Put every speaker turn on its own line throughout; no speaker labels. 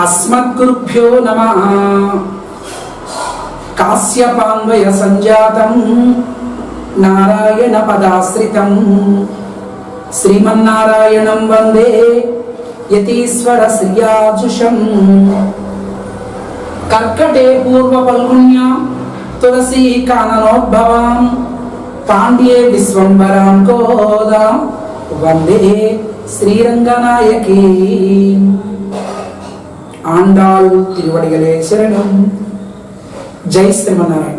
అస్మద్గురుభ్యో నమః. కాశ్యపాన్వయ సంజాతం నారాయణ పదాశ్రితం శ్రీమన్నారాయణం వందే యతీశ్వర శ్రియాజుషం. కర్కటే పూర్వ పల్గుణ్యాం తులసీ కాననోద్భవాం పాండ్యే విశ్వంబరాం కోదాం వందే శ్రీరంగనాయకీ. ఆండాళ్ తిరువడిగలే శరణం. జై శ్రీమన్నారాయణ.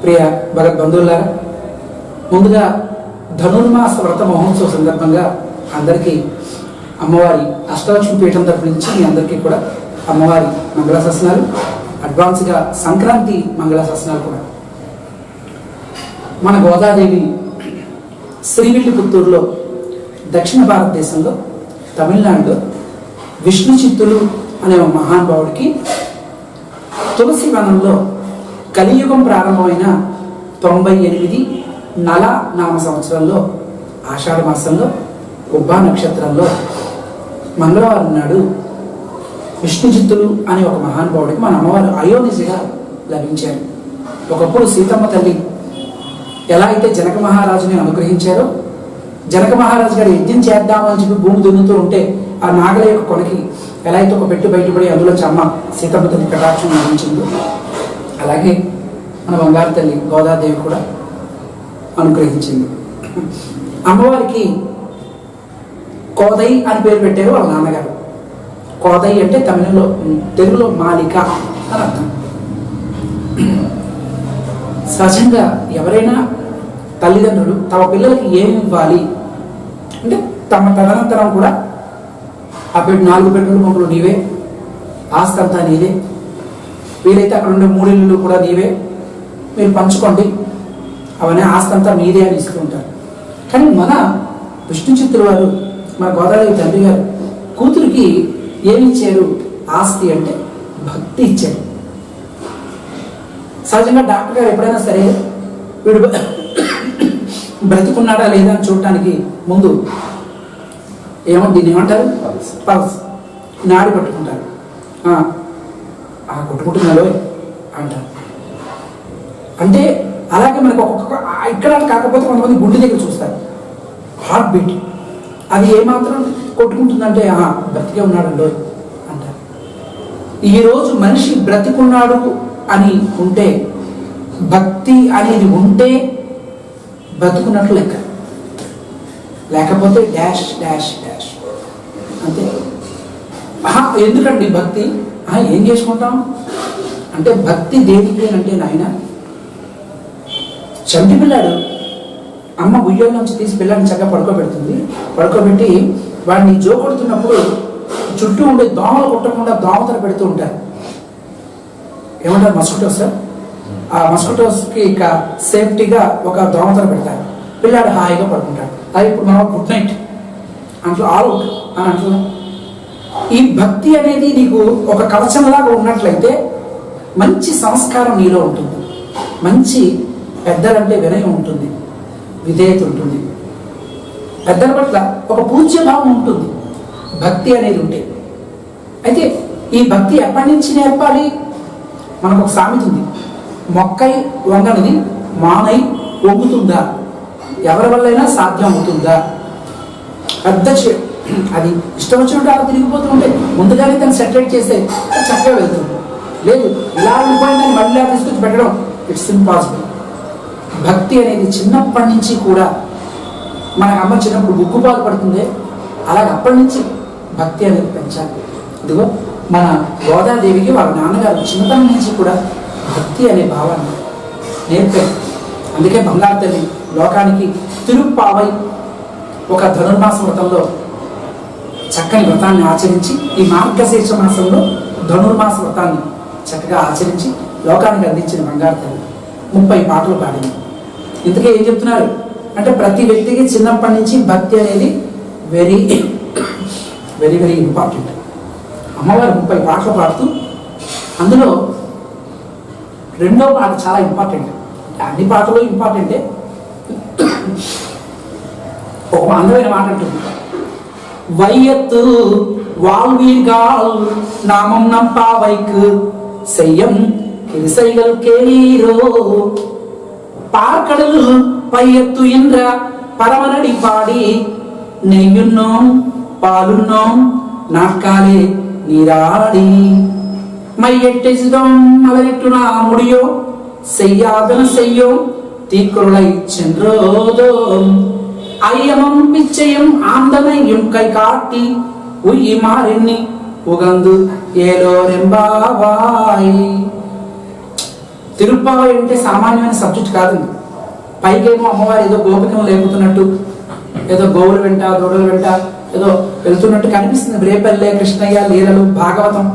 ప్రియ భగవద్బంధువులారా, ముందుగా ధనుర్మాస వ్రత మహోత్సవ సందర్భంగా అందరికీ అమ్మవారి అష్టలక్ష్మి పీఠం తరపు నుంచి మీ అందరికీ కూడా అమ్మవారి మంగళాశాసనాలు, అడ్వాన్స్గా సంక్రాంతి మంగళాశాసనాలు కూడా. మన గోదాదేవి శ్రీవిల్లిపుత్తూరులో దక్షిణ భారతదేశంలో తమిళనాడులో విష్ణు చిత్తులు అనే ఒక మహానుభావుడికి తులసి వనంలో కలియుగం ప్రారంభమైన 98 నల నామ సంవత్సరంలో ఆషాఢ మాసంలో ఉబ్బా నక్షత్రంలో మంగళవారం నాడు విష్ణు చిత్తులు అనే ఒక మహానుభావుడికి మన అమ్మవారు అయోనిజగా లభించారు. ఒకప్పుడు సీతమ్మ తల్లి ఎలా అయితే జనక మహారాజుని అనుగ్రహించారో, జనక మహారాజు గారు యజ్ఞం చేద్దామని చెప్పి భూమి దున్నుతూ ఉంటే ఆ నాగల యొక్క కొనకి ఎలా అయితే ఒక పెట్టు బయటపడి అందులోంచి అమ్మ సీతమ్మ తల్లి కటాక్షం లభించిందో, అలాగే మన బంగారు తల్లి గోదాదేవి కూడా అనుగ్రహించింది. అమ్మవారికి కోదై అని పేరు పెట్టారు వాళ్ళ నాన్నగారు. కోదై అంటే తెలుగులో మాలిక అని అర్థం. సహజంగా ఎవరైనా తల్లిదండ్రులు తమ పిల్లలకి ఏమి ఇవ్వాలి అంటే తదనంతరం కూడా ఆ 4 బెడ్రూమ్ పంపులు నీవే, ఆస్తి అంతా నీదే, వీలైతే అక్కడ ఉండే 3 ఇళ్ళు కూడా నీవే, మీరు పంచుకోండి, అవన్నీ ఆస్తి అంతా మీదే అని ఇస్తూ ఉంటారు. కానీ మన విష్ణు చిత్తుల వారు, మన గోదావరి తండ్రి గారు కూతురికి ఏమి ఇచ్చారు? ఆస్తి అంటే భక్తి ఇచ్చారు. సహజంగా డాక్టర్ గారు ఎప్పుడైనా సరే వీడు బ్రతికున్నాడా లేదా అని చూడటానికి ముందు దీన్ని ఏమంటారు? పల్స్, నాడి పట్టుకుంటారు. కొట్టుకుంటున్నాడో అంటారు. అంటే అలాగే మనకు ఒక్కొక్క ఇక్కడ కాకపోతే కొంతమంది గుండె దగ్గర చూస్తారు, హార్ట్ బీట్, అది ఏమాత్రం కొట్టుకుంటుందంటే బ్రతికే ఉన్నాడండో అంటారు. ఈరోజు మనిషి బ్రతికున్నాడు అని ఉంటే, భక్తి అనేది ఉంటే బ్రతుకున్నట్లు లెక్క, లేకపోతే డాష్ డాష్ డాష్ అంతే. ఎందుకండి భక్తి? ఏం చేసుకుంటాం అంటే భక్తి దేనికి అంటే నాయన, చంటి పిల్లాడు అమ్మ ఉయ్యాల నుంచి తీసి పిల్లాడిని చక్కగా పడుకోబెట్టి వాడిని జోకొడుతున్నప్పుడు చుట్టూ ఉండే దోమలు కొట్టకుండా దోమతలు పెడుతూ ఉంటారు. ఏమంటారు? మస్కిటోస్. ఆ మస్కిటోస్కి ఇక సేఫ్టీగా ఒక దోమతలు పెడతారు, పిల్లాడు హాయిగా పడుకుంటాడు. అది ఇప్పుడు మనం గుడ్ నైట్ అంటూ ఆల్ అవుట్ అని అంటున్నాం. ఈ భక్తి అనేది నీకు ఒక కవచంలాగా ఉన్నట్లయితే మంచి సంస్కారం నీలో ఉంటుంది, మంచి పెద్దలంటే వినయం ఉంటుంది, విధేయత ఉంటుంది, పెద్దల పట్ల ఒక పూజ్యభావం ఉంటుంది భక్తి అనేది ఉంటే. అయితే ఈ భక్తి ఎప్పటి నుంచి నేర్పాలి? మనకు ఒక సామెత ఉంది, మొక్కై వంగనిది మానై వంగుతుందా, ఎవరి వల్లైనా సాధ్యం అవుతుందా? పెద్ద అది ఇష్టం వచ్చినట్టు అలా తిరిగిపోతూ ఉంటే ముందుగానే తను సెటరేట్ చేస్తే చక్కగా వెళ్తుంది. లేదు, ఇలా ఉండిపోయిందని మళ్ళీ తీసుకొచ్చి పెట్టడం ఇట్స్ ఇంపాసిబుల్. భక్తి అనేది చిన్నప్పటి నుంచి కూడా, మన అమ్మ చిన్నప్పుడు గుగ్గుపాలు పడుతుంది, అలాగే అప్పటి నుంచి భక్తి అనేది పెంచాలి. ఇదిగో మన గోదాదేవికి వాళ్ళ నాన్నగారు చిన్నతనం నుంచి కూడా భక్తి అనే భావాన్ని నేర్పారు. అందుకే బంగారు తల్లి లోకానికి తిరుప్పావై ఒక ధనుర్మాస వ్రతంలో చక్కని వ్రతాన్ని ఆచరించి, ఈ మార్గశీర్ష మాసంలో ధనుర్మాస వ్రతాన్ని చక్కగా ఆచరించి లోకానికి అందించిన బంగారు తల్లి 30 పాటలు పాడింది. ఇంతకీ ఏం చెప్తున్నారు అంటే, ప్రతి వ్యక్తికి చిన్నప్పటి నుంచి భక్తి అనేది వెరీ వెరీ వెరీ ఇంపార్టెంట్. అమ్మవారు 30 పాటలు పాడుతూ అందులో రెండో పాట చాలా ఇంపార్టెంట్. అన్ని పాటలు ఇంపార్టెంటే, ఒక అందమైన మాట అంటుంది, వైయత్తు வாழ்வீர்கள் நாமம் நம் பாவைக்கு செய்யம் கிருசைகள் கேளீரோ. பார்க்கடல் பையத்துயின்ற பரமனடி பாடி நெய்யுண்ணோம் பாலுண்ணோம் நாட்காலே நீராடி மையெட்டெசிதம் மலரிட்டுனா முடியோ செய்யாதன செய்யோம் தீக்குறளை சென்றோதோம் ஐயமும் பிச்சையும் ஆந்தனையும் கை காட்டி ఉయ్యిమారెన్ని ఉగందు ఏలోరెంబావాయ్. తిరుప్పావై అంటే సామాన్యమైన సబ్జెక్ట్ కాదండి. పైకేమో అమ్మవారు ఏదో గోపికం లేపుతున్నట్టు, ఏదో గోవుల వెంట దూడల వెంట ఏదో వెళ్తున్నట్టు కనిపిస్తుంది. రేపల్లె కృష్ణయ్య లీలలు భాగవతం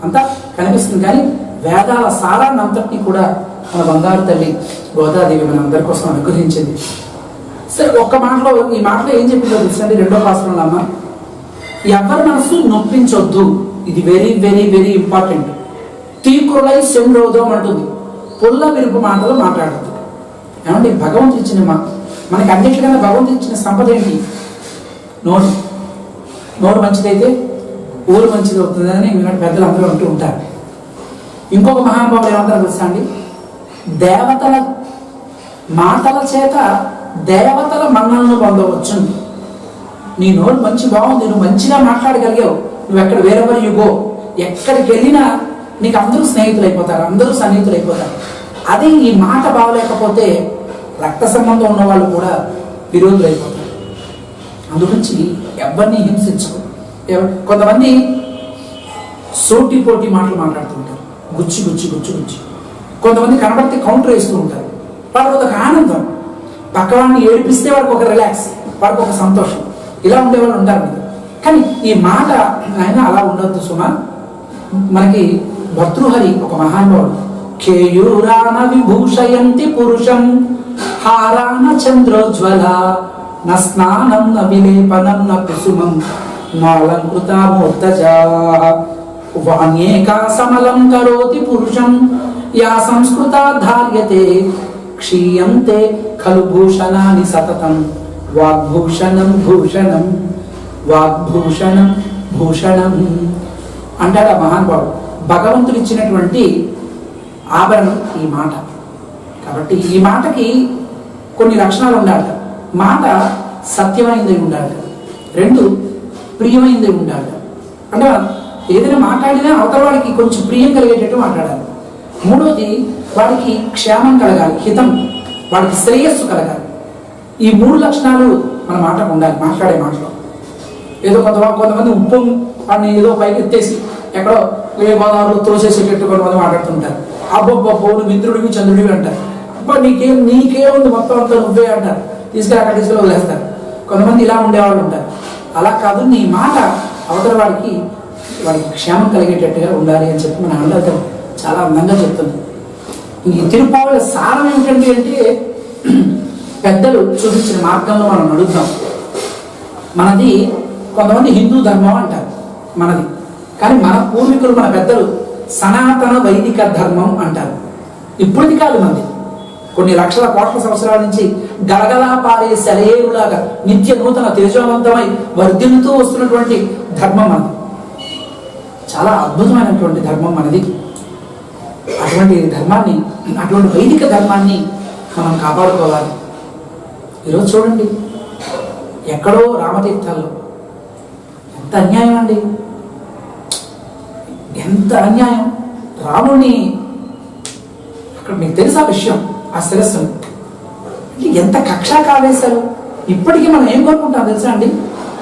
అంతా కనిపిస్తుంది. కానీ వేదాల సారాన్ని అంతటినీ కూడా మన బంగారు తల్లి గోదాదేవి మన అందరి కోసం అనుగ్రహించింది. సరే, ఒక్క మాటలో ఈ మాటలో ఏం చెప్పిందో తెలుసండి. రెండో పాసరంలో అమ్మ, ఎవరి మనసు నొప్పించొద్దు. ఇది వెరీ వెరీ వెరీ ఇంపార్టెంట్. తీకురలై సెంరోధం అంటుంది. పుల్ల విరుపు మాటలు మాట్లాడద్దు. ఏమంటే భగవంతుడు ఇచ్చిన మనకి అన్నిటికన్నా భగవంతుడు ఇచ్చిన సంపద ఏంటి? నోరు. నోరు మంచిదైతే ఊరు మంచిది అవుతుందని విన్నట్టు పెద్దలు అందరూ అంటూ ఉంటారు. ఇంకొక మహానుభావుడు ఏమంటారు తెలుసా అండి? దేవతల మాటల చేత దేవతల మన్నలను పొందవచ్చు. నీ నోరు మంచి బాగుంది, నువ్వు మంచిగా మాట్లాడగలిగావు, నువ్వు ఎక్కడ వేరెవర్ యు గో, ఎక్కడికి వెళ్ళినా నీకు అందరూ స్నేహితులు అయిపోతారు, అందరూ సన్నిహితులు అయిపోతారు. అదే ఈ మాట బాగలేకపోతే రక్త సంబంధం ఉన్న వాళ్ళు కూడా విరోధులు అయిపోతారు. అందుగురించి ఎవరిని హింసించు. కొంతమంది సోటి పోటీ మాటలు మాట్లాడుతూ ఉంటారు, గుచ్చి గుచ్చి గుచ్చి గుచ్చి. కొంతమంది కనబడితే కౌంటర్ వేస్తూ ఉంటారు. వాళ్ళకి ఒక ఆనందం, పక్కవాడిని ఏడిపిస్తే వాడికి ఒక రిలాక్స్, వాడికి ఒక సంతోషం. ఇలా ఉండేవాళ్ళు ఉంటారు. కానీ ఈ మాట ఆయన అలా ఉండొద్దు సుమా. మనకి భర్తృహరి ఒక మహానుభావుడు, కేయూరాన విభూషయంతి పురుషం హారాన చంద్రోజ్వల న స్నానం న విలేపనం న కుసుమం నాలంకృతామూర్తజా వాణ్యేకా సమలం కరోతి పురుషం యా సంస్కృతా ధార్యతే క్షీయంతే ఖలు భూషణాని సతతం వాగ్భూషణం భూషణం వాగ్భూషణం భూషణం అంటాడు ఆ మహానుభావుడు. భగవంతుడు ఇచ్చినటువంటి ఆభరణం ఈ మాట. కాబట్టి ఈ మాటకి కొన్ని లక్షణాలు ఉండాలి. మాట సత్యమైనది ఉండాలి, రెండు ప్రియమైనది ఉండాలి. అంటే ఏదైనా మాట్లాడినా అవతల వాడికి కొంచెం ప్రియం కలిగేటట్టు మాట్లాడాలి. మూడోది వాడికి క్షేమం కలగాలి, హితం, వాడికి శ్రేయస్సు కలగాలి. ఈ మూడు లక్షణాలు మన మాటకు ఉండాలి. మాట్లాడే మాటలో ఏదో కొంతమంది ఉప్పు వాడిని ఏదో పైకి ఎత్తేసి ఎక్కడో ఏ గోదావరిలో తోసేసేటట్టు కొంతమంది మాట్లాడుతుంటారు. అబ్బబ్బబ్బో నువ్వు ఇంద్రుడివి చంద్రుడివి అంటారు. అబ్బా నీకేముంది మొత్తం అంతా నువ్వే అంటారు. తీసుకెళ్ళి అక్కడ తీసుకెళ్ళి వదిలేస్తారు. కొంతమంది ఇలా ఉండేవాళ్ళు ఉంటారు. అలా కాదు, నీ మాట అవతల వాడికి క్షేమం కలిగేటట్టుగా ఉండాలి అని చెప్పి మన అందరితో చాలా అందంగా చెప్తుంది. ఈ తిరుపావళి సారం ఏమిటండి అంటే, పెద్దలు చూపించిన మార్గంలో మనం నడుద్దాం. మనది కొంతమంది హిందూ ధర్మం అంటారు మనది, కానీ మన పూర్వీకులు మన పెద్దలు సనాతన వైదిక ధర్మం అంటారు. ఇప్పటిది కాదు, మనది కొన్ని లక్షల కోట్ల సంవత్సరాల నుంచి గలగలా పారే సెలయేరులాగా నిత్య నూతన తేజవంతమై వర్ధిల్లుతూ వస్తున్నటువంటి ధర్మం మనది. చాలా అద్భుతమైనటువంటి ధర్మం మనది. అటువంటి ధర్మాన్ని, అటువంటి వైదిక ధర్మాన్ని మనం కాపాడుకోవాలి. ఈరోజు చూడండి, ఎక్కడో రామతీర్థాల్లో ఎంత అన్యాయం అండి, ఎంత అన్యాయం. రాముడిని అక్కడ మీకు తెలుసా విషయం, ఆ శిరస్సును ఎంత కక్షా కావేశారు. ఇప్పటికీ మనం ఏం కోరుకుంటాం తెలుసా అండి?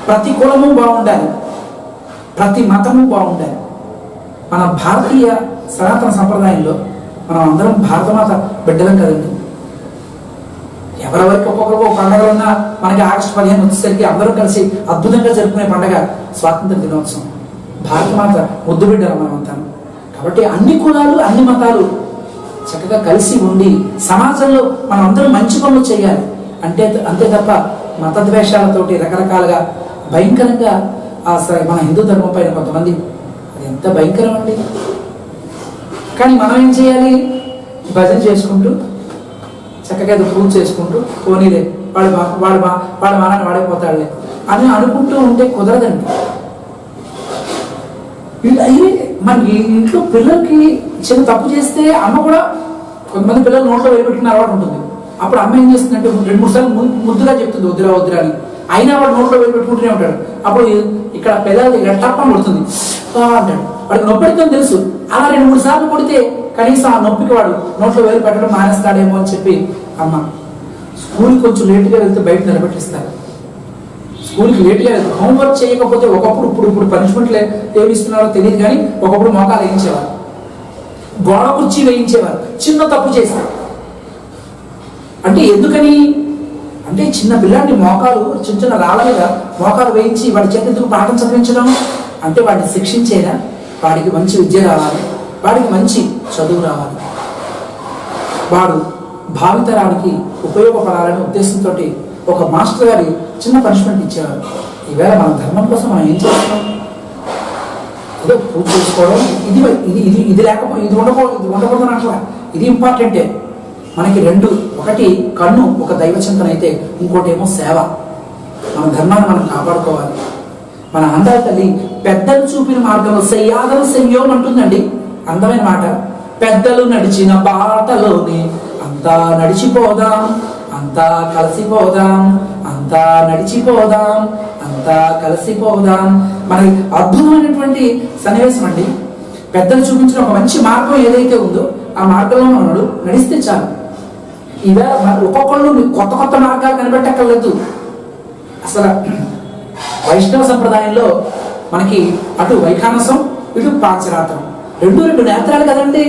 ప్రతి కులము బాగుండాలి, ప్రతి మతము బాగుండాలి. మన భారతీయ సనాతన సంప్రదాయంలో మనం అందరం భారతమాత బిడ్డలం కదండి. ఎవరెవరికి ఒక్కొక్కరికి ఒక పండుగ ఉన్నా మనకి ఆగస్టు 15 వచ్చేసరికి అందరూ కలిసి అద్భుతంగా జరుపుకునే పండుగ స్వాతంత్ర దినోత్సవం. భారతమాత ముద్దు బిడ్డలు మనం అంతా. కాబట్టి అన్ని కులాలు అన్ని మతాలు చక్కగా కలిసి ఉండి సమాజంలో మనం అందరూ మంచి పనులు చేయాలి. అంతే తప్ప మత ద్వేషాలతోటి రకరకాలుగా భయంకరంగా మన హిందూ ధర్మం పైన కొంతమంది, అది ఎంత భయంకరం అండి. కానీ మనం ఏం చేయాలి? భజన చేసుకుంటూ చక్కగా ఏదో పూజ చేసుకుంటూ పోనీలే వాడు మానాన్ని వాడైపోతాడులే అని అనుకుంటూ ఉంటే కుదరదండి. అయ్యి మన ఇంట్లో పిల్లలకి చిన్న తప్పు చేస్తే అమ్మ కూడా, కొంతమంది పిల్లలు నోట్లో వేయబెట్టుకున్న అలవాటు ఉంటుంది. అప్పుడు అమ్మ ఏం చేస్తుందంటే 2-3 సార్లు ముద్దుగా చెప్తుంది వద్దురా వద్దురా అని, అయినా వాడు నోట్లో వేయబెట్టుకుంటూనే ఉంటాడు. అప్పుడు ఇక్కడ పిల్లలు టప్పని కొడుతుంది అంటాడు. వాడికి నొప్పి పెడుతుందని తెలుసు. అలా 2-3 సార్లు కొడితే కనీసం ఆ నొప్పికి వాడు నోట్లో వేలు పెట్టడం మానేస్తాడేమో అని చెప్పి అమ్మ స్కూల్కి కొంచెం లేటుగా వెళ్తే బయట నిలబెట్టిస్తారు. స్కూల్కి లేటుగా వెళ్తే హోంవర్క్ చేయకపోతే ఒకప్పుడు, ఇప్పుడు పనిష్మెంట్లు ఏమి ఇస్తున్నారో తెలియదు కానీ ఒకప్పుడు మోకాలు వేయించేవారు, గోడ కుర్చీ వేయించేవారు చిన్న తప్పు చేశారు అంటే. ఎందుకని అంటే చిన్న పిల్లాడిని మోకాలు చిన్న రాళ్ళ మీద మోకాలు వేయించి వాడి చేత ఎందుకు పాఠం చదివించడం అంటే వాడిని శిక్షించేదా? వాడికి మంచి విద్య రావాలి, వాడికి మంచి చదువు రావాలి, వాడు భావితరానికి ఉపయోగపడాలనే ఉద్దేశంతో ఒక మాస్టర్ గారి చిన్న పనిష్మెంట్ ఇచ్చేవారు. ఈవేళ మన ధర్మం కోసం మనం ఏం చేస్తున్నాం? ఏదో పూజ చేసుకోవడం, ఇది ఇది ఇది ఇది లేకపోతే ఇది ఉండకూడదు అట్లా. ఇది ఇంపార్టెంటే మనకి. 2, ఒకటి కన్ను, ఒక దైవ చింతన అయితే, ఇంకోటి ఏమో సేవ. మన ధర్మాన్ని మనం కాపాడుకోవాలి. మన అందాల తల్లి పెద్దలు చూపిన మార్గంలో సయ్యాదలు సయ్యోం అంటుందండి. అందమైన మాట. పెద్దలు నడిచిన బాటలోనే అంతా నడిచిపోదాం, అంతా కలిసిపోదాం, అంతా నడిచిపోదాం, అంతా కలిసిపోదాం. మనకి అద్భుతమైనటువంటి సన్నివేశం అండి. పెద్దలు చూపించిన ఒక మంచి మార్గం ఏదైతే ఉందో ఆ మార్గంలో మనం నడిస్తే చాలు. ఇవే ఒక్కొక్కళ్ళు కొత్త కొత్త మార్గాలు కనిపెట్టక్కర్లేదు. అసలు వైష్ణవ సంప్రదాయంలో మనకి అటు వైఖానసం, ఇటు పాంచరాత్రం, 2 నేత్రాలు కదండి.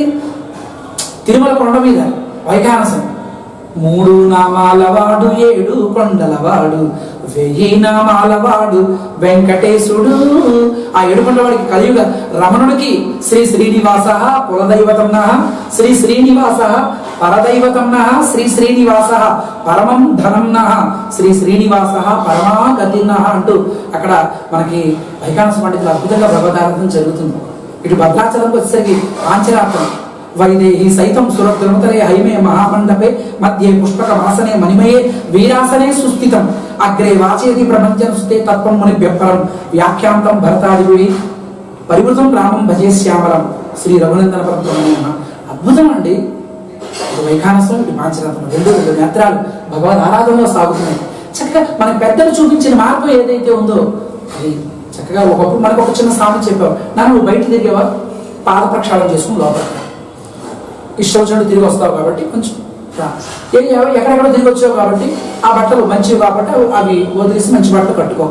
తిరుమల కొండ మీద వైఖానసం 3 నామాలవాడు 7 కొండలవాడు 1000 నామాలవాడు వెంకటేశుడు. ఆ 7 కొండలవాడికి కలియుగ రమణుడికి శ్రీ శ్రీనివాస కులదైవతం శ్రీ శ్రీనివాస పరదైవతం శ్రీ శ్రీనివాస పరమం ధనం శ్రీ శ్రీనివాస పరమా గతి అంటూ అక్కడ మనకి వైఖానస పండితులు అద్భుతంగా భగవదారాధన జరుగుతుంది. ఇటు భద్రాచలంకి వచ్చేసరికి పాంచరాత్రం వైదేహి సైతం సురద్రముతలే హైమే మహామండపే మధ్యే పుష్పక వాసనే మణిమయే వీరాసనే సుస్థితం అగ్రే వాచేది ప్రపంచం సుతే తత్వం ముని వ్యపరం వ్యాఖ్యాంతం భరతాదివి పరివృతం రామం భజే శ్యామలం శ్రీ రఘునందన పరమ. అద్భుతం అండి. వైఖానసం, ఇటు పాంచరాత్రం, 2 నేత్రాలు భగవద్ ఆరాధనలో సాగుతున్నాయి. చక్కగా మన పెద్దలు చూపించిన మార్గం ఏదైతే ఉందో అది చక్కగా. ఒకప్పుడు మనకు ఒక చిన్న సామెత చెప్పావు, నువ్వు బయట తిరిగేవా పాద ప్రక్షాళన చేసుకుని లోపలికి ఇష్టం వచ్చినట్టు తిరిగి వస్తావు కాబట్టి కొంచెం ఎక్కడెక్కడ తిరిగి వచ్చావు కాబట్టి ఆ బట్టలు మంచివి కాబట్టి అవి వదిలేసి మంచి బట్టలు కట్టుకో.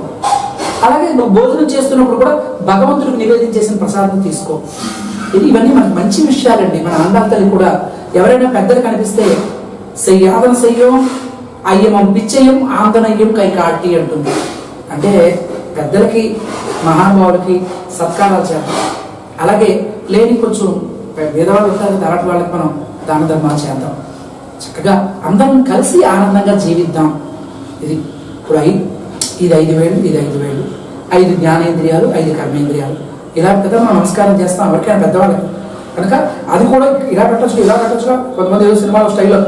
అలాగే నువ్వు భోజనం చేస్తున్నప్పుడు కూడా భగవంతుడికి నివేదన చేసిన ప్రసాదం తీసుకో. ఇవన్నీ మనకు మంచి విషయాలండి. మన అందాల తల్లి కూడా ఎవరైనా పెద్దలు కనిపిస్తే సయ్యాదన సయ్యం అయ్యమం పిచ్చయం ఆందనయ్యం కై కాటి అంటుంది. అంటే పెద్దలకి మహానుభావులకి సత్కారాలు చేద్దాం. అలాగే లేని కొంచెం పేదవాళ్ళు ఉంటారు, తర్వాత వాళ్ళకి మనం దాన ధర్మాలు చేద్దాం. చక్కగా అందరం కలిసి ఆనందంగా జీవిద్దాం. ఇది ఇప్పుడు ఇది 5,000, ఇది 5,000, 5 జ్ఞానేంద్రియాలు, 5 కర్మేంద్రియాలు. ఇలా కదా మనం నమస్కారం చేస్తాం ఎవరికైనా పెద్దవాళ్ళకి. కనుక అది కూడా ఇలా పెట్టచ్చు, ఇలా పెట్టచ్చుగా. కొంతమంది ఏదో సినిమాలో స్టైల్లో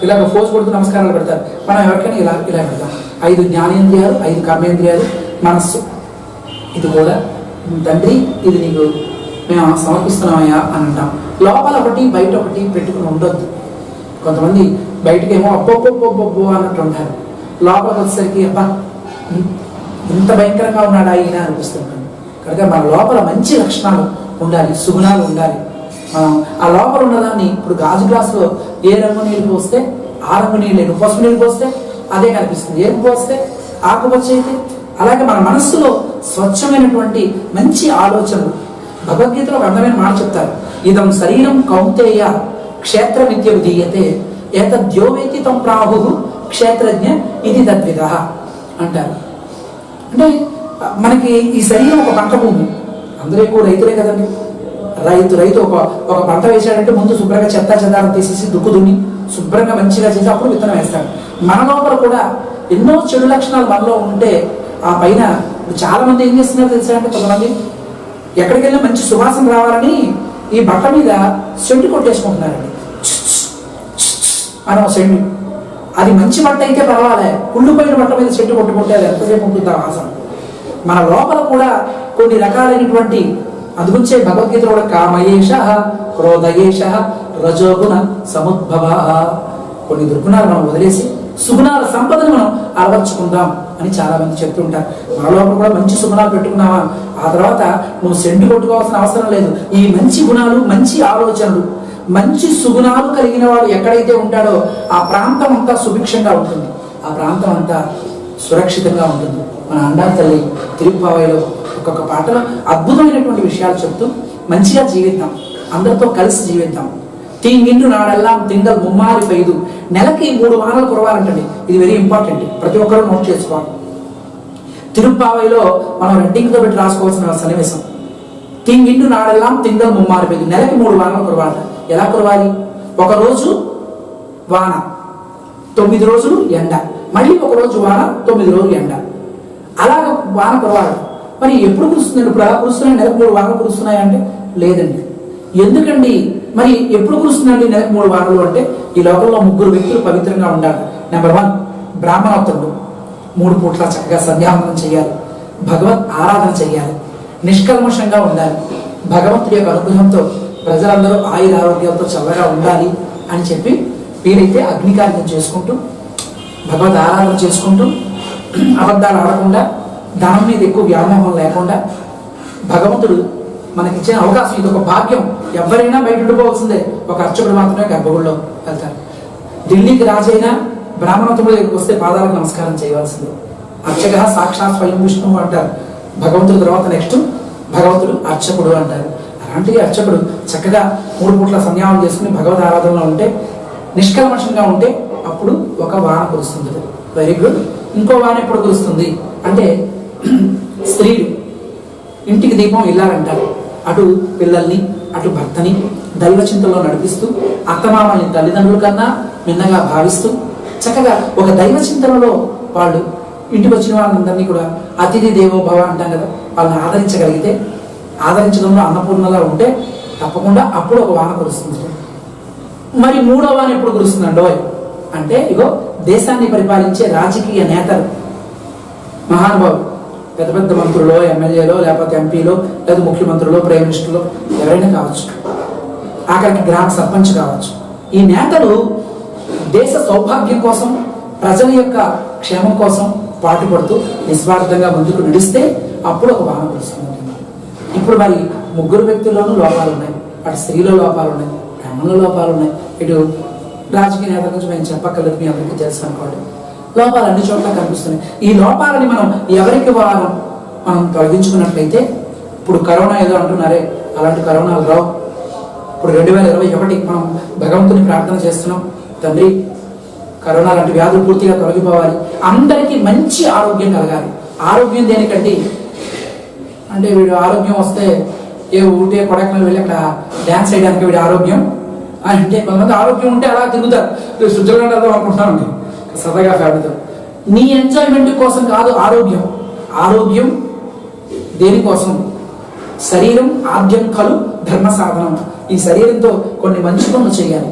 ఇలాగ ఫోర్స్ కొడుతూ నమస్కారాలు పెడతారు. మనం ఎవరికైనా ఇలా పెడతాం. 5 జ్ఞానేంద్రియాలు, 5 కర్మేంద్రియాలు, మనస్సు. ఇది కూడా తండ్రి ఇది నీకు మేము సమర్పిస్తున్నామయ్యా అని అంటాం. లోపల ఒకటి బయట ఒకటి పెట్టుకుని ఉండొద్దు. కొంతమంది బయటకేమో అబ్బొబ్బొబ్బొబ్బో అన్నట్టు ఉంటారు, లోపలికి వచ్చేసరికి అబ్బా ఇంత భయంకరంగా ఉన్నాడా ఈయన అనిపిస్తుంటాం. కనుక మన లోపల మంచి లక్షణాలు ఉండాలి, సుగుణాలు ఉండాలి. మనం ఆ లోపల ఉన్నదాన్ని ఇప్పుడు గాజు గ్లాసులో ఏ రంగు నీళ్ళు పోస్తే ఆ రంగు నీళ్ళు, పసుపు నీళ్ళు పోస్తే అదే కనిపిస్తుంది, ఏం పోస్తే ఆకుపచ్చ అయితే. అలాగే మన మనస్సులో స్వచ్ఛమైనటువంటి మంచి ఆలోచనలు. భగవద్గీతలో ఒక అందమైన మాట చెప్తారు, ఇదం శరీరం కౌంతేయ క్షేత్ర విద్య విధీయతే ఏతద్యోవేతి తం ప్రాహు క్షేత్రజ్ఞ ఇది తద్విద అంటారు. అంటే మనకి ఈ శరీరం ఒక పంట భూమి. అందరూ ఎక్కువ రైతులే కదండి. రైతు ఒక పంట వేసాడంటే ముందు శుభ్రంగా చెదారం తీసేసి దుక్కు దున్ని శుభ్రంగా మంచిగా చేసి అప్పుడు విత్తనం వేస్తాడు. మన లోపల కూడా ఎన్నో చెడు లక్షణాలు మనలో ఉంటే ఆ పైన చాలా మంది ఏం చేస్తున్నారు తెలుసా అంటే, కొంతమంది ఎక్కడికి వెళ్ళినా మంచి సువాసన రావాలని ఈ బట్ట మీద సెంటు కొట్టేసుకుంటున్నారండి. అని సెంటు, అది మంచి బట్ట అయితే పర్వాలే, కుళ్ళిపోయిన బట్ట మీద సెంటు కొట్టుకుంటే అది ఎంతసేపు ఉంటుంది ఆ వాసన. మన లోపల కూడా కొన్ని రకాలైనటువంటి అందుగురించే భగవద్గీతలో కూడా కామయేష, క్రోధయేష, రజోగుణ సముద్భవ. కొన్ని దుర్గుణాలు మనం వదిలేసి సుగుణాల సంపదను మనం అలవర్చుకుందాం అని చాలా మంది చెప్తుంటారు. మన లోపల కూడా మంచి సుగుణాలు పెట్టుకున్నావా, ఆ తర్వాత నువ్వు సెంటు కొట్టుకోవాల్సిన అవసరం లేదు. ఈ మంచి గుణాలు, మంచి ఆలోచనలు, మంచి సుగుణాలు కలిగిన వాడు ఎక్కడైతే ఉంటాడో ఆ ప్రాంతం అంతా సుభిక్షంగా ఉంటుంది, ఆ ప్రాంతం అంతా సురక్షితంగా ఉంటుంది. మన అండారి తల్లి తిరుప్పావైలో ఒక్కొక్క పాటలో అద్భుతమైనటువంటి విషయాలు చెప్తూ మంచిగా జీవిద్దాం, అందరితో కలిసి జీవిద్దాం. తీంగిండు నాడెల్లాం తింగల్ ముమ్మారి పైదు, నెలకి 3 వానలు కురవాలంటండి. ఇది వెరీ ఇంపార్టెంట్, ప్రతి ఒక్కరూ నోట్ చేసుకోవాలి. తిరుప్పావైలో మనం రెడ్డింగ్తో పెట్టి రాసుకోవాల్సిన సన్నివేశం. తీంగిండు నాడెల్లాం తింగల్ ముమ్మారి పైదు, నెలకి 3 వానలు కురవాలంట. ఎలా కురవాలి? ఒక రోజు వాన, 9 రోజులు ఎండ, మళ్ళీ ఒక రోజు వాన, 9 రోజులు ఎండ, అలాగ వాన కురవాలి. మరి ఎప్పుడు కురుస్తుంది? ఇప్పుడు అలా కురుస్తున్నాయి, నెలకు 3 వానలు కురుస్తున్నాయి అంటే లేదండి. ఎందుకండి మరి ఎప్పుడు కురుస్తుందండి నెలకు 3 వారాలు అంటే? ఈ లోకంలో 3 వ్యక్తులు పవిత్రంగా ఉండాలి. నెంబర్ 1 బ్రాహ్మణోత్తముడు, 3 పూట్ల చక్కగా సంధ్యావందనం చేయాలి, భగవత్ ఆరాధన చేయాలి, నిష్కల్మషంగా ఉండాలి, భగవంతుడి యొక్క అనుగ్రహంతో ప్రజలందరూ ఆయుర ఆరోగ్యాలతో చల్లగా ఉండాలి అని చెప్పి వీరైతే అగ్నికార్యం చేసుకుంటూ భగవద్ ఆరాధన చేసుకుంటూ అబద్ధాలు ఆడకుండా, ధనం మీద ఎక్కువ వ్యామోహం లేకుండా, భగవంతుడు మనకిచ్చిన అవకాశం, ఇది ఒక భాగ్యం. ఎవరైనా బయట ఉండిపోవాల్సిందే, ఒక అర్చకుడు మాత్రమే గర్భగుడిలో వెళ్తారు. ఢిల్లీకి రాజైనా బ్రాహ్మణోత్తముల దగ్గరికి వస్తే పాదాలకు నమస్కారం చేయవలసిందే. అర్చక సాక్షాత్ స్వయం విష్ణువు అంటారు. భగవంతుడి తర్వాత నెక్స్ట్ భగవంతుడు అర్చకుడు అంటారు. అలాంటి అర్చకుడు చక్కగా 3 పూట్ల సంధ్యావం చేసుకుని భగవద్ ఆరాధనలో ఉంటే, నిష్కల్మషంగా ఉంటే అప్పుడు ఒక వాన కురుస్తుంది. Very good. ఇంకో వాన ఎప్పుడు కురుస్తుంది అంటే, స్త్రీలు ఇంటికి దీపం ఇల్లాలంటారు. అటు పిల్లల్ని, అటు భర్తని దైవ చింతలో నడిపిస్తూ, అత్తమామల్ని తల్లిదండ్రుల కన్నా మిన్నగా భావిస్తూ, చక్కగా ఒక దైవ చింతనలో వాళ్ళు ఇంటికి వచ్చిన వాళ్ళందరినీ కూడా అతిథి దేవో భవ అంటాం కదా, వాళ్ళని ఆదరించగలిగితే, ఆదరించడంలో అన్నపూర్ణలా ఉంటే తప్పకుండా అప్పుడు ఒక వాన కురుస్తుంది. మరి 3వ వాన ఎప్పుడు కురుస్తుందండో అంటే, ఇగో దేశాన్ని పరిపాలించే రాజకీయ నేతలు, మహానుభావులు, పెద్ద పెద్ద మంత్రులో, ఎమ్మెల్యేలో, లేకపోతే ఎంపీలో, లేదా ముఖ్యమంత్రులు, ప్రైమ్ మినిస్టర్లో ఎవరైనా కావచ్చు, ఆఖరికి గ్రామ సర్పంచ్ కావచ్చు. ఈ నేతలు దేశ సౌభాగ్యం కోసం, ప్రజల యొక్క క్షేమం కోసం పాటుపడుతూ నిస్వార్థంగా ముందుకు నడిస్తే అప్పుడు ఒక వాన కురుస్తుంది. ఇప్పుడు మరి 3 వ్యక్తుల్లోనూ లోపాలు ఉన్నాయి. అటు స్త్రీలో లోపాలు ఉన్నాయి, బ్రాహ్మణుల లోపాలు ఉన్నాయి, ఇటు రాజకీయ నేతల గురించి మేము చెప్పక్కర్లేదు, మీ అందరికీ తెలుసు అనుకోండి. లోపాలు అన్ని చోట్ల కనిపిస్తున్నాయి. ఈ లోపాలని మనం ఎవరికి మనం తొలగించుకున్నట్లయితే, ఇప్పుడు కరోనా ఏదో అంటున్నారే, అలాంటి కరోనాలు రావు. ఇప్పుడు 2021 మనం భగవంతుని ప్రార్థన చేస్తున్నాం, తండ్రి కరోనా లాంటి వ్యాధులు పూర్తిగా తొలగిపోవాలి, అందరికీ మంచి ఆరోగ్యం కలగాలి. ఆరోగ్యం దేనికండి అంటే, వీడు ఆరోగ్యం వస్తే ఏ ఊటే కొడైకెనాల్ వెళ్ళి అక్కడ డ్యాన్స్ చేయడానికి వీడి ఆరోగ్యం అంటే, కొంతమంది ఆరోగ్యం ఉంటే అలా తిరుగుతారు. స్విట్జర్లాండ్ వెళ్దాం అనుకుంటున్నాను సరదాగా ఫ్యామిలీతో. నీ ఎంజాయ్మెంట్ కోసం కాదు ఆరోగ్యం. ఆరోగ్యం దేనికోసం? శరీరం ఆద్యం కలు ధర్మ సాధనం. ఈ శరీరంతో కొన్ని మంచి పనులు చేయాలి,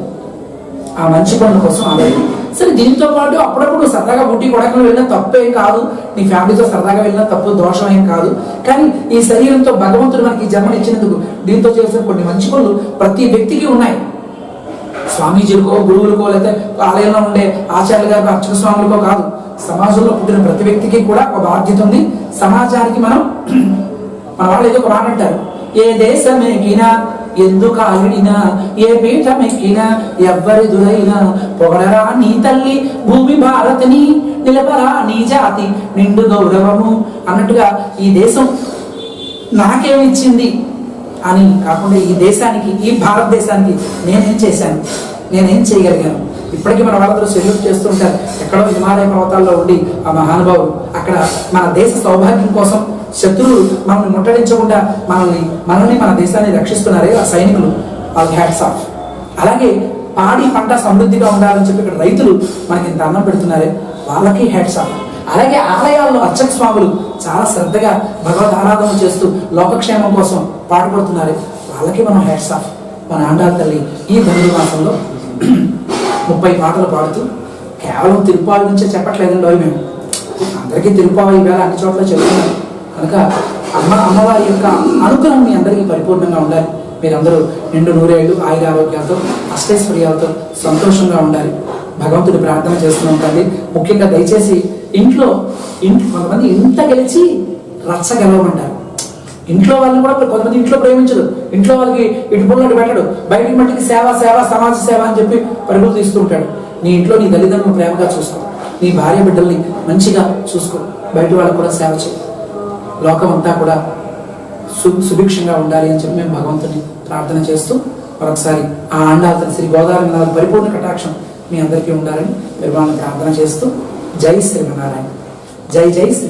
ఆ మంచి పనుల కోసం ఆరోగ్యం. సరే, దీంతో పాటు అప్పుడప్పుడు సరదాగా ఊటీ కొడైకెనాల్ వెళ్ళినా తప్పేం కాదు, నీ ఫ్యామిలీతో సరదాగా వెళ్ళినా తప్పు, దోషం ఏం కాదు. కానీ ఈ శరీరంతో భగవంతుడు మనకి జన్మని ఇచ్చినందుకు దీంతో చేసిన కొన్ని మంచి పనులు ప్రతి వ్యక్తికి ఉన్నాయి. స్వామీజీలకో, గురువులకో, లేకపోతే ఆలయంలో ఉండే ఆచార్యులు గారు, అర్చక స్వాములకో కాదు, సమాజంలో పుట్టిన ప్రతి వ్యక్తికి కూడా ఒక బాధ్యత ఉంది. సమాజానికి మన వాళ్ళు ఏదో ఒక మాట అంటారు, ఏ దేశమెక్కినా, ఎందుకు ఆడినా, ఏ పీఠమెక్కినా, ఎవ్వరిదురైనా పొగడరా నీ తల్లి భూమి భారతిని, నిలపరా నీ జాతి నిండు గౌరవము అన్నట్టుగా ఈ దేశం నాకేమిచ్చింది అని కాకుండా, ఈ దేశానికి, ఈ భారతదేశానికి నేనేం చేశాను, నేనేం చేయగలిగాను. ఇప్పటికీ మన వాళ్ళందరూ సెల్యూట్ చేస్తుంటారు. ఎక్కడో హిమాలయ పర్వతాల్లో ఉండి ఆ మహానుభావులు అక్కడ మన దేశ సౌభాగ్యం కోసం శత్రువులు మనల్ని ముట్టడించకుండా మనల్ని మన దేశాన్ని రక్షిస్తున్నారే ఆ సైనికులు, వాళ్ళకి హ్యాట్స్ ఆఫ్. అలాగే పాడి పంట సమృద్ధిగా ఉండాలని చెప్పి ఇక్కడ రైతులు మనకి ఇంత అన్నం పెడుతున్నారే, వాళ్ళకి హ్యాట్స్ ఆఫ్. అలాగే ఆలయాల్లో అర్చక స్వాములు చాలా శ్రద్ధగా భగవద్ ఆరాధన చేస్తూ లోకక్షేమం కోసం పాటుపడుతున్నారు, వాళ్ళకి మనం హ్యాట్స్ ఆఫ్. మన ఆండాళ్ళ తల్లి ఈ ధనుర్మాసంలో 30 పాటలు పాడుతూ, కేవలం తిరుపావి నుంచే చెప్పట్లేదండి అవి, మేము అందరికీ తిరుపావి ఈవేళ అన్ని చోట్ల చెప్తున్నాం కనుక అమ్మవారి యొక్క అనుగ్రహం మీ అందరికీ పరిపూర్ణంగా ఉండాలి. మీరందరూ నిండు నూరేళ్ళు ఆయుర ఆరోగ్యాలతో అష్టైశ్వర్యాలతో సంతోషంగా ఉండాలి. భగవంతుడి ప్రార్థన చేస్తూ ఉంటుంది. ముఖ్యంగా దయచేసి ఇంట్లో కొంతమంది ఇంత గెలిచి రచ్చ గెలవమంటారు. ఇంట్లో వాళ్ళని కూడా కొంతమంది ఇంట్లో ప్రేమించడు. ఇంట్లో వాళ్ళకి ఇటు పుల్లటి పెట్టడు. బయటికి మట్టికి సేవ సేవ సమాజ సేవ అని చెప్పి పరుగులు తీస్తూ ఉంటాడు. నీ ఇంట్లో నీ తల్లిదండ్రులను ప్రేమగా చూసుకో. నీ భార్య బిడ్డల్ని మంచిగా చూసుకో. బయట వాళ్ళకు కూడా సేవ చేయి. లోకం అంతా కూడా సుభిక్షంగా ఉండాలి అని చెప్పి మేము భగవంతుని ప్రార్థన చేస్తూ మరొకసారి ఆ ఆండాల శ్రీ గోదావరి పరిపూర్ణ కటాక్షం మీ అందరికీ ఉండాలని నిర్మాణం ప్రార్థన చేస్తూ జై శ్రీమన్నారాయణ. జై జై శ్రీ